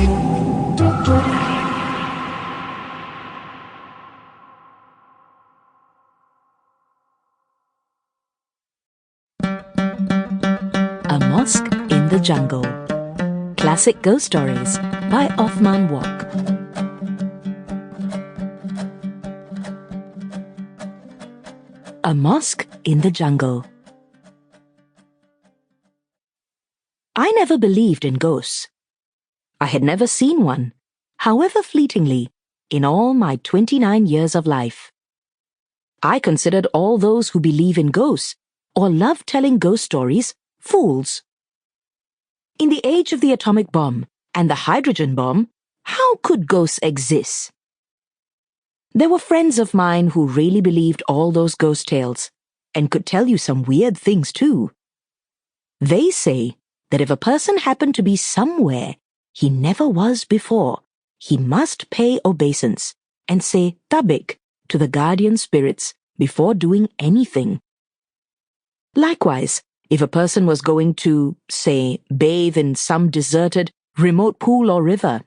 A Mosque in the Jungle. Classic Ghost Stories by Othman Wok. A Mosque in the Jungle. I never believed in ghosts. I had never seen one, however fleetingly, in all my 29 years of life. I considered all those who believe in ghosts or love telling ghost stories fools. In the age of the atomic bomb and the hydrogen bomb, how could ghosts exist? There were friends of mine who really believed all those ghost tales and could tell you some weird things too. They say that if a person happened to be somewhere he never was before, he must pay obeisance and say tabik to the guardian spirits before doing anything. Likewise, if a person was going to, say, bathe in some deserted, remote pool or river,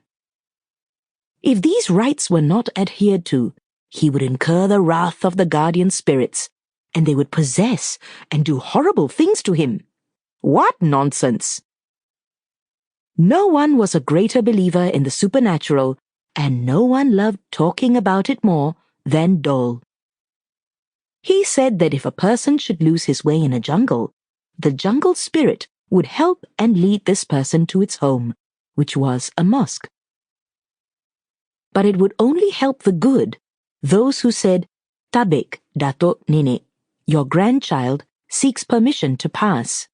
if these rites were not adhered to, he would incur the wrath of the guardian spirits, and they would possess and do horrible things to him. What nonsense! No one was a greater believer in the supernatural, and no one loved talking about it more than Dole. He said that if a person should lose his way in a jungle, the jungle spirit would help and lead this person to its home, which was a mosque. But it would only help the good, those who said, Tabik, Dato' Nenek, your grandchild seeks permission to pass.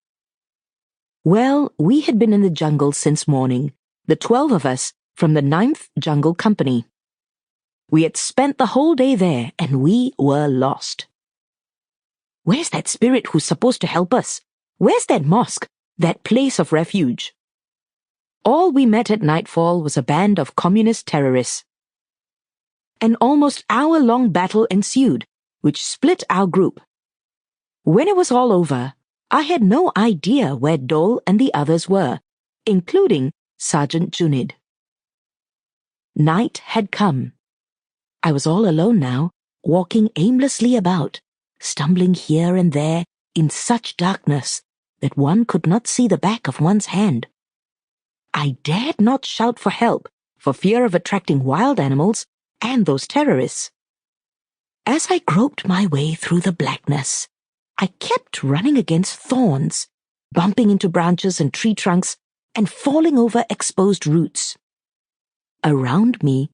Well, we had been in the jungle since morning, the 12 of us from the 9th Jungle Company. We had spent the whole day there, and we were lost. Where's that spirit who's supposed to help us? Where's that mosque, that place of refuge? All we met at nightfall was a band of communist terrorists. An almost hour-long battle ensued, which split our group. When it was all over, I had no idea where Dole and the others were, including Sergeant Junid. Night had come. I was all alone now, walking aimlessly about, stumbling here and there in such darkness that one could not see the back of one's hand. I dared not shout for help for fear of attracting wild animals and those terrorists. As I groped my way through the blackness, I kept running against thorns, bumping into branches and tree trunks, and falling over exposed roots. Around me,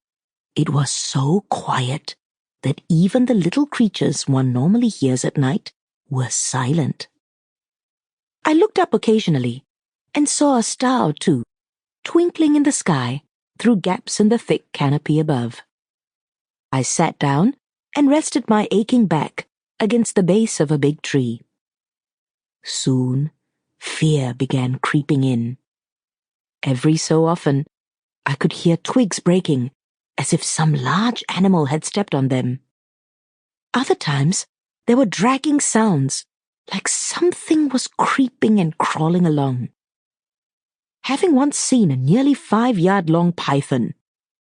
it was so quiet that even the little creatures one normally hears at night were silent. I looked up occasionally and saw a star or two twinkling in the sky through gaps in the thick canopy above. I sat down and rested my aching back against the base of a big tree. Soon, fear began creeping in. Every so often, I could hear twigs breaking, as if some large animal had stepped on them. Other times, there were dragging sounds, like something was creeping and crawling along. Having once seen a nearly 5-yard-long python,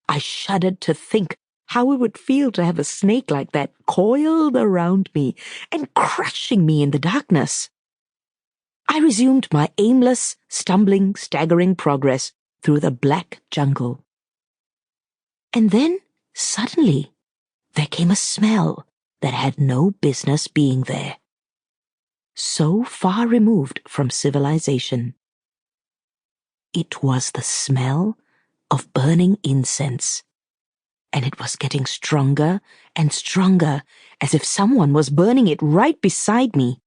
I shuddered to think how it would feel to have a snake like that coiled around me and crushing me in the darkness. I resumed my aimless, stumbling, staggering progress through the black jungle. And then, suddenly, there came a smell that had no business being there. So far removed from civilization. It was the smell of burning incense. And it was getting stronger and stronger, as if someone was burning it right beside me.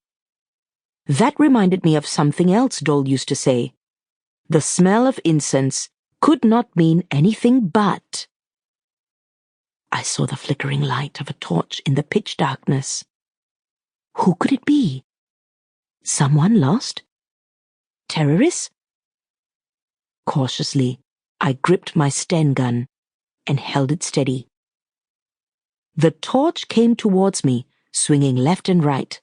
That reminded me of something else Dole used to say. The smell of incense could not mean anything but. I saw the flickering light of a torch in the pitch darkness. Who could it be? Someone lost? Terrorists? Cautiously, I gripped my Sten gun and held it steady. The torch came towards me, swinging left and right.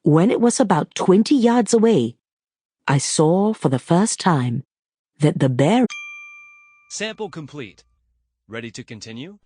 When it was about 20 yards away, I saw for the first time that the bear... Sample complete. Ready to continue?